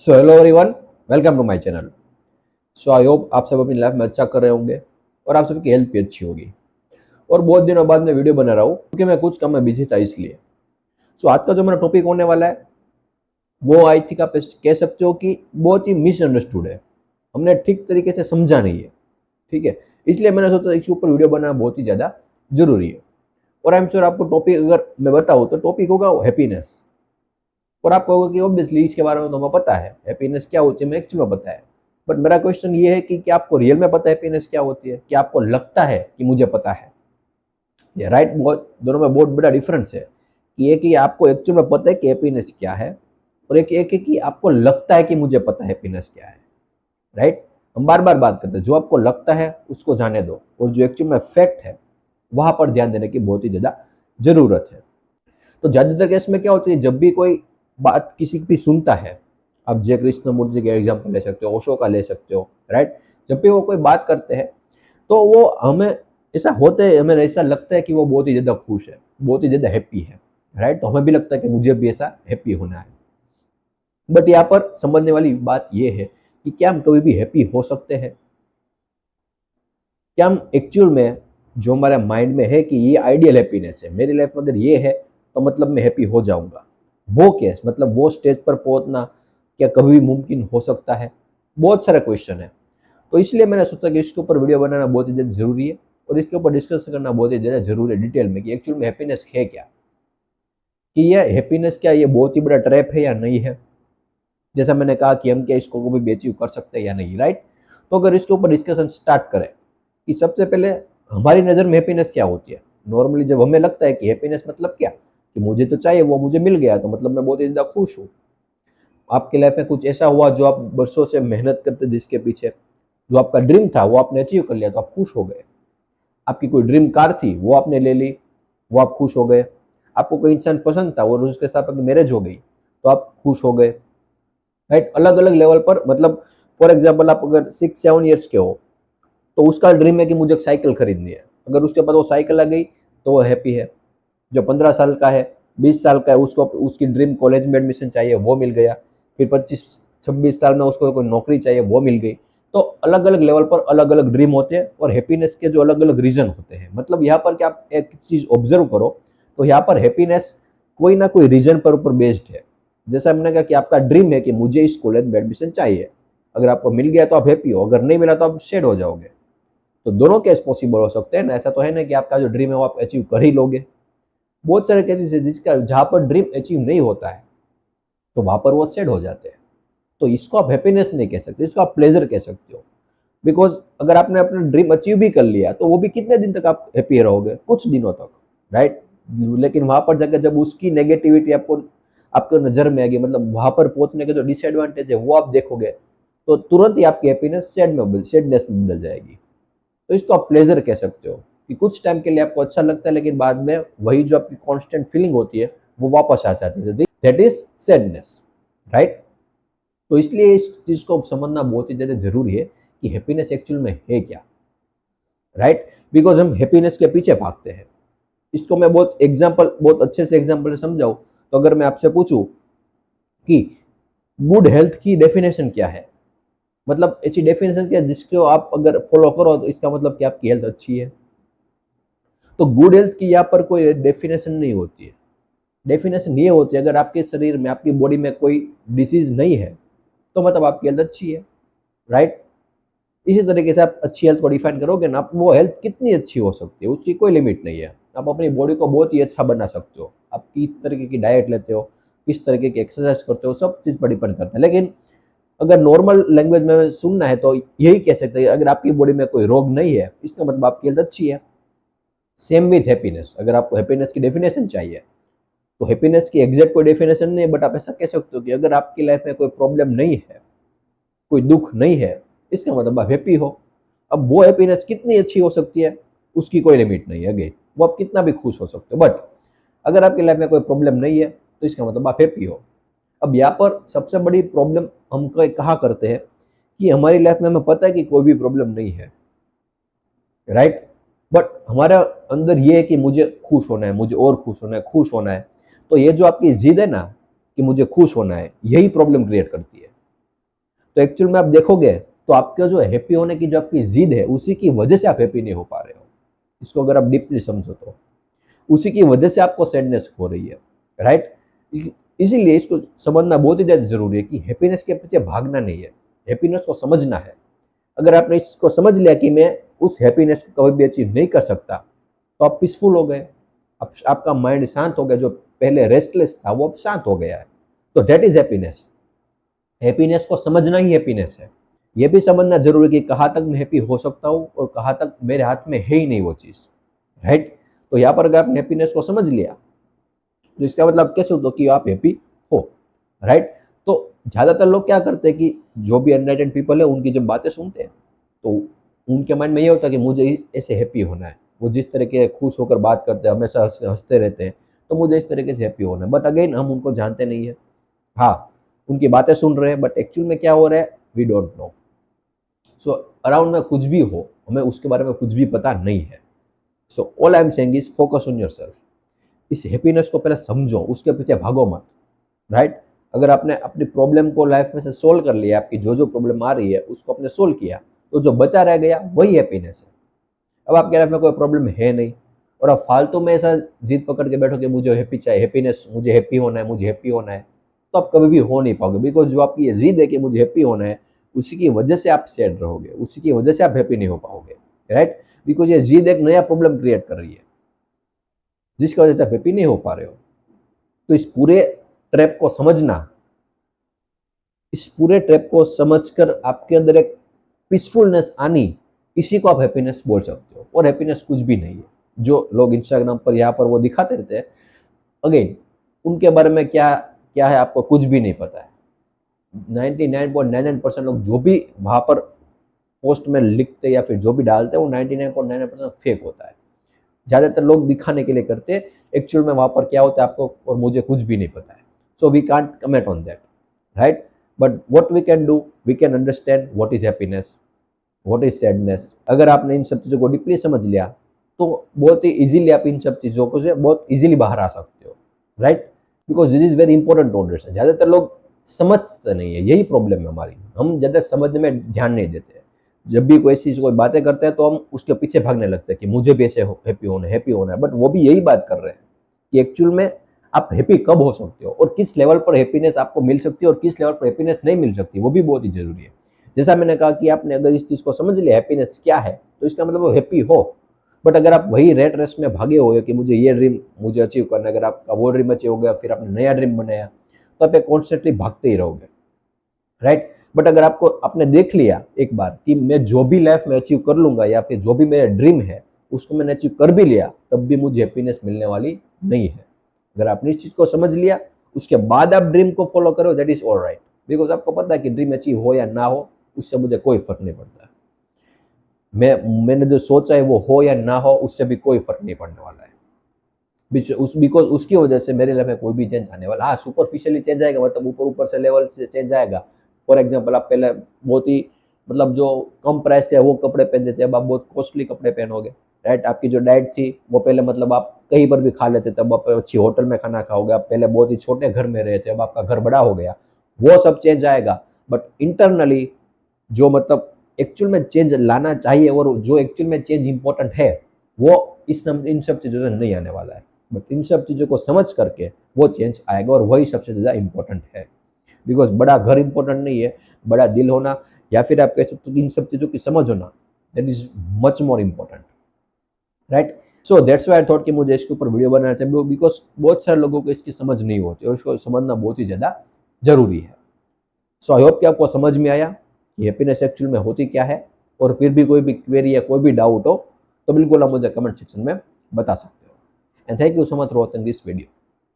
So hello everyone, welcome to my channel. So I hope आप सब अपनी life में अच्छा कर रहे होंगे और आप सबकी हेल्थ भी अच्छी होगी। और बहुत दिनों बाद मैं वीडियो बना रहा हूँ क्योंकि मैं कुछ काम में बिजी था इसलिए। सो आज का जो मेरा टॉपिक होने वाला है वो आई थिंक आप कह सकते हो कि बहुत ही मिसअंडरस्टूड है। हमने ठीक तरीके से समझा नहीं है। ठीक है, इसलिए मैंने सोचा इसके ऊपर वीडियो बनाना बहुत ही ज़्यादा जरूरी है। और आई एम श्योर आपको टॉपिक अगर मैं बताऊँ तो टॉपिक होगा हैप्पीनेस। और आप कहोगे कि ऑब्वियसली इसके बारे में तो हमें पता है, हैप्पीनेस क्या होती है हमें एक्चुअल में पता है। बट मेरा क्वेश्चन ये है कि क्या आपको रियल में पता है हैप्पीनेस क्या होती है? क्या आपको लगता है कि मुझे पता है? ये राइट, बहुत दोनों में बहुत बड़ा डिफरेंस है कि एक ही आपको एक्चुअल में पता है कि हैप्पीनेस क्या है, और एक एक है कि आपको लगता है कि मुझे पता है हैप्पीनेस क्या है। राइट, हम बार बार बात करते हैं जो आपको लगता है उसको जाने दो, और जो एक्चुअल में फैक्ट है वहां पर ध्यान देने की बहुत ही ज्यादा जरूरत है। तो ज्यादातर केस में क्या होती है, जब भी कोई बात किसी की भी सुनता है, आप जय कृष्णमूर्ति का एग्जाम्पल ले सकते हो, ओशो का ले सकते हो। राइट, जब भी वो कोई बात करते हैं तो वो हमें ऐसा होता है, हमें ऐसा लगता है कि वो बहुत ही ज्यादा खुश है, बहुत ही ज्यादा हैप्पी है। राइट, तो हमें भी लगता है कि मुझे भी ऐसा हैप्पी होना है। बट यहाँ पर समझने वाली बात यह है कि क्या हम कभी भी हैप्पी हो सकते हैं? क्या हम एक्चुअल में जो हमारे माइंड में है कि ये आइडियल हैप्पीनेस है, मेरी लाइफ में अगर ये है तो मतलब मैं हैप्पी हो जाऊंगा, वो केस मतलब वो स्टेज पर पहुंचना क्या कभी भी मुमकिन हो सकता है? बहुत सारे क्वेश्चन है। तो इसलिए मैंने सोचा कि इसके ऊपर वीडियो बनाना बहुत ही ज़्यादा जरूरी है, और इसके ऊपर डिस्कस करना बहुत ही ज़्यादा जरूरी है डिटेल में कि एक्चुअल में हैप्पीनेस है क्या, कि यह हैप्पीनेस क्या ये बहुत ही बड़ा ट्रैप है या नहीं है। जैसा मैंने कहा कि हम क्या इसको कभी भी अचीव कर सकते हैं या नहीं। राइट, तो अगर इसके ऊपर डिस्कशन स्टार्ट करें कि सबसे पहले हमारी नज़र में हैप्पीनेस क्या होती है। नॉर्मली जब हमें लगता है कि हैप्पीनेस मतलब क्या, कि मुझे तो चाहिए वो मुझे मिल गया तो मतलब मैं बहुत ही ज़्यादा खुश हूँ। आपकी लाइफ में कुछ ऐसा हुआ जो आप वर्षों से मेहनत करते जिसके पीछे, जो आपका ड्रीम था वो आपने अचीव कर लिया तो आप खुश हो गए। आपकी कोई ड्रीम कार थी वो आपने ले ली, वो आप खुश हो गए। आपको कोई इंसान पसंद था और उसके साथ आपकी मैरिज हो गई तो आप खुश हो गए। राइट, अलग अलग लेवल पर मतलब फॉर एग्जाम्पल आप अगर 6-7 ईयर्स के हो तो उसका ड्रीम है कि मुझे एक साइकिल खरीदनी है। अगर उसके पास वो साइकिल आ गई तो वो हैप्पी है। जो 15 साल का है, 20 साल का है, उसको उसकी ड्रीम कॉलेज में एडमिशन चाहिए वो मिल गया। फिर 25-26 साल में उसको कोई नौकरी चाहिए वो मिल गई। तो अलग अलग लेवल पर अलग अलग ड्रीम होते हैं और हैप्पीनेस के जो अलग अलग रीजन होते हैं। मतलब यहाँ पर क्या आप एक चीज ऑब्जर्व करो तो यहाँ पर हैप्पीनेस कोई ना कोई रीजन पर ऊपर बेस्ड है। जैसा मैंने कहा कि आपका ड्रीम है कि मुझे इस कॉलेज में एडमिशन चाहिए, अगर आपको मिल गया तो आप हैप्पी हो, अगर नहीं मिला तो आप शेड हो जाओगे। तो दोनों केस पॉसिबल हो सकते हैं ना, ऐसा तो है ना कि आपका जो ड्रीम है वो आप अचीव कर ही लोगे। बहुत सारे केसेस है जिसका जहां पर ड्रीम अचीव नहीं होता है तो वहां पर वो सेड हो जाते हैं। तो इसको आप हैप्पीनेस नहीं कह सकते, इसको आप प्लेजर कह सकते हो। बिकॉज अगर आपने अपना ड्रीम अचीव भी कर लिया तो वो भी कितने दिन तक आप हैप्पी रहोगे? कुछ दिनों तक। राइट, लेकिन वहां पर जाकर जब उसकी नेगेटिविटी आपको आपको नजर में आएगी, मतलब वहां पर पहुंचने के जो डिसएडवांटेज है वो आप देखोगे, तो तुरंत ही आपकी हैप्पीनेस सैडनेस में बदल जाएगी। तो इसको आप प्लेजर कह सकते हो कि कुछ टाइम के लिए आपको अच्छा लगता है लेकिन बाद में वही जो आपकी कांस्टेंट फीलिंग होती है वो वापस आ जाती है, दैट इज सैडनेस। राइट, तो इसलिए इस चीज को समझना बहुत ही ज्यादा जरूरी है कि हैप्पीनेस एक्चुअल में है क्या। राइट, बिकॉज हम हैप्पीनेस के पीछे भागते हैं। इसको मैं बहुत अच्छे से एग्जाम्पल से समझाऊं तो अगर मैं आपसे पूछूं कि गुड हेल्थ की डेफिनेशन क्या है, मतलब ऐसी डेफिनेशन क्या है जिसको आप अगर फॉलो करो तो इसका मतलब कि आपकी हेल्थ अच्छी है। तो गुड हेल्थ की यहाँ पर कोई डेफिनेशन नहीं होती है। डेफिनेशन ये होती है अगर आपके शरीर में आपकी बॉडी में कोई डिसीज नहीं है तो मतलब आपकी हेल्थ अच्छी है। राइट, इसी तरीके से आप अच्छी हेल्थ को डिफाइन करोगे ना, आप वो हेल्थ कितनी अच्छी हो सकती है उसकी कोई लिमिट नहीं है। आप अपनी बॉडी को बहुत ही अच्छा बना सकते हो, आप किस तरीके की डाइट लेते हो, किस तरीके की एक्सरसाइज करते हो, सब चीज़ पर डिपेंड करता है। लेकिन अगर नॉर्मल लैंग्वेज में सुनना है तो यही कह सकते हैं अगर आपकी बॉडी में कोई रोग नहीं है इसका मतलब आपकी हेल्थ अच्छी है। सेम विथ हैप्पीनेस, अगर आपको हैप्पीनेस की डेफिनेशन चाहिए तो हैप्पीनेस की एग्जैक्ट कोई डेफिनेशन नहीं है, बट आप ऐसा कह सकते हो कि अगर आपकी लाइफ में कोई प्रॉब्लम नहीं है, कोई दुख नहीं है, इसका मतलब आप हैप्पी हो। अब वो हैप्पीनेस कितनी अच्छी हो सकती है उसकी कोई लिमिट नहीं है, अगेन वो आप कितना भी खुश हो सकते हो। बट अगर आपकी लाइफ में कोई प्रॉब्लम नहीं है तो इसका मतलब आप हैप्पी हो। अब यहाँ पर सबसे बड़ी प्रॉब्लम हम कहा करते हैं कि हमारी लाइफ में हमें पता है कि कोई भी प्रॉब्लम नहीं है। राइट, बट हमारा अंदर ये है कि मुझे खुश होना है, मुझे और खुश होना है, खुश होना है। तो ये जो आपकी जिद है ना कि मुझे खुश होना है, यही प्रॉब्लम क्रिएट करती है। तो एक्चुअल में आप देखोगे तो आपके जो हैप्पी होने की जो आपकी जिद है, उसी की वजह से आप हैप्पी नहीं हो पा रहे हो। इसको अगर आप डीपली समझो तो उसी की वजह से आपको सैडनेस हो रही है, राइट। इसीलिए इसको समझना बहुत ही ज़्यादा ज़रूरी है कि हैप्पीनेस के पीछे भागना नहीं है, हैप्पीनेस को समझना है। अगर आपने इसको समझ लिया कि मैं उस हैप्पीनेस को कभी भी अचीव नहीं कर सकता, तो आप पीसफुल हो गए, आपका माइंड शांत हो गया, जो पहले रेस्टलेस था वो अब शांत हो गया है। तो दैट इज हैप्पीनेस। हैप्पीनेस को समझना ही हैप्पीनेस है। ये भी समझना जरूरी है कि कहाँ तक मैं हैप्पी हो सकता हूँ और कहाँ तक मेरे हाथ में है ही नहीं वो चीज़, राइट। तो यहाँ पर अगर आपने हैप्पीनेस को समझ लिया तो इसका मतलब कैसे होता कि आप हैप्पी हो, राइट। तो ज़्यादातर लोग क्या करते हैं कि जो भी अनरिलेटेड पीपल है उनकी जब बातें सुनते हैं तो उनके माइंड में ये होता है कि मुझे ऐसे हैप्पी होना है। वो जिस तरीके खुश होकर बात करते हैं, हमेशा हंसते रहते हैं, तो मुझे इस तरीके से हैप्पी होना है। बट अगेन हम उनको जानते नहीं है। हाँ, उनकी बातें सुन रहे हैं बट एक्चुअल में क्या हो रहा है we don't know. So around में कुछ भी हो, हमें उसके बारे में कुछ भी पता नहीं है। So all I am saying is focus on yourself. इस हैप्पीनेस को पहले समझो, उसके पीछे भागो मत, राइट। अगर आपने अपनी प्रॉब्लम को लाइफ में से सोल्व कर लिया, आपकी जो जो प्रॉब्लम आ रही है उसको आपने सोल्व किया, तो जो बचा रह गया वही हैप्पीनेस है। अब आपके लाइफ में कोई प्रॉब्लम है नहीं और आप फालतू में ऐसा जिद पकड़ के बैठो कि मुझे हैप्पी चाहिए, हैप्पीनेस, मुझे हैप्पी होना है, मुझे हैप्पी होना है, तो आप कभी भी हो नहीं पाओगे। बिकॉज जो आपकी ये जिद है कि मुझे हैप्पी होना है, उसी की वजह से आप सैड रहोगे, उसी की वजह से आप हैप्पी नहीं हो पाओगे, राइट। बिकॉज ये जिद एक नया प्रॉब्लम क्रिएट कर रही है जिसकी वजह से आप हैप्पी नहीं हो पा रहे हो। तो इस पूरे ट्रैप को समझकर आपके अंदर एक पीसफुलनेस आनी, इसी को आप हैप्पीनेस बोल सकते हो। और हैप्पीनेस कुछ भी नहीं है। जो लोग इंस्टाग्राम पर यहाँ पर वो दिखाते रहते हैं, अगेन उनके बारे में क्या क्या है आपको कुछ भी नहीं पता है। 99.99% लोग जो भी वहाँ पर पोस्ट में लिखते या फिर जो भी डालते हैं वो 99.99% फेक होता है। ज़्यादातर लोग दिखाने के लिए करते हैं, एक्चुअल में वहाँ पर क्या होता है आपको और मुझे कुछ भी नहीं पता है। So we can't comment on that, right. But what we can do, we can understand what is happiness, what is sadness. अगर आपने इन सब चीज़ों को डीपली समझ लिया तो बहुत ही इजीली आप इन सब चीज़ों को से बहुत इजीली बाहर आ सकते हो, right. Because this is very important to understand. ज़्यादातर लोग समझते नहीं है, यही प्रॉब्लम है हमारी। हम ज़्यादा समझने में ध्यान नहीं देते। जब भी कोई चीज़ कोई बातें करते हैं तो हम उसके पीछे भागने लगते हैं कि मुझे भी ऐसे हैप्पी होना है। बट वो भी यही बात कर रहे हैं कि एक्चुअल में आप हैप्पी कब हो सकते हो और किस लेवल पर हैप्पीनेस आपको मिल सकती है और किस लेवल पर हैप्पीनेस नहीं मिल सकती, वो भी बहुत ही जरूरी है। जैसा मैंने कहा कि आपने अगर इस चीज़ को समझ लिया हैप्पीनेस क्या है, तो इसका मतलब वो हैप्पी हो। बट अगर आप वही रेट रेस में भागे हुए कि मुझे ये ड्रीम मुझे अचीव करना है, अगर आपका वो ड्रीम अचीव हो गया फिर आपने नया ड्रीम बनाया, तो आप कॉन्स्टेंटली भागते ही रहोगे, राइट। बट अगर आपको आपने देख लिया एक बार कि मैं जो भी लाइफ में अचीव कर लूंगा या फिर जो भी मेरा ड्रीम है उसको मैंने अचीव कर भी लिया, तब भी मुझे हैप्पीनेस मिलने वाली नहीं है। अगर आपने इस चीज को समझ लिया उसके बाद आप ड्रीम को फॉलो करो, that is all right. Because आपको पता है कि ड्रीम अचीव हो या ना हो उससे मुझे कोई फर्क नहीं पड़ता। मैंने जो सोचा है वो हो या ना हो उससे भी कोई फर्क नहीं पड़ने वाला है। बिकॉज उसकी वजह से मेरे लाइफ में कोई भी चेंज आने वाला, हाँ सुपरफिशियली चेंज आएगा, मतलब ऊपर ऊपर से लेवल से चेंज आएगा। फॉर एग्जाम्पल आप पहले बहुत ही मतलब जो कम प्राइस के वो कपड़े पहनते थे, अब आप बहुत कॉस्टली कपड़े पहनोगे, राइट। आपकी जो डाइट थी वो पहले मतलब आप कहीं पर भी खा लेते थे, अब आप अच्छी होटल में खाना खाओगे। आप पहले बहुत ही छोटे घर में रहे थे, अब आपका घर बड़ा हो गया, वो सब चेंज आएगा। बट इंटरनली जो मतलब एक्चुअल में चेंज लाना चाहिए और जो एक्चुअल में चेंज इंपॉर्टेंट है वो इन सब चीज़ों से नहीं आने वाला है। बट इन सब चीज़ों को समझ करके वो चेंज आएगा और वही सबसे ज़्यादा इंपॉर्टेंट है। बिकॉज बड़ा घर इंपॉर्टेंट नहीं है, बड़ा दिल होना या फिर आप कह सकते हो कि इन सब चीज़ों की समझ होना, that is much more important, right. So that's why I thought कि मुझे इसके ऊपर वीडियो बनाना चाहिए। बिकॉज बहुत सारे लोगों को इसकी समझ नहीं होती और इसको समझना बहुत ही ज़्यादा जरूरी है। सो आई होप कि आपको समझ में आया कि हैप्पीनेस एक्चुअल में होती क्या है। और फिर भी कोई भी क्वेरी या कोई भी डाउट हो तो बिल्कुल आप मुझे कमेंट सेक्शन में बता सकते हो। And thank you so much for watching this video.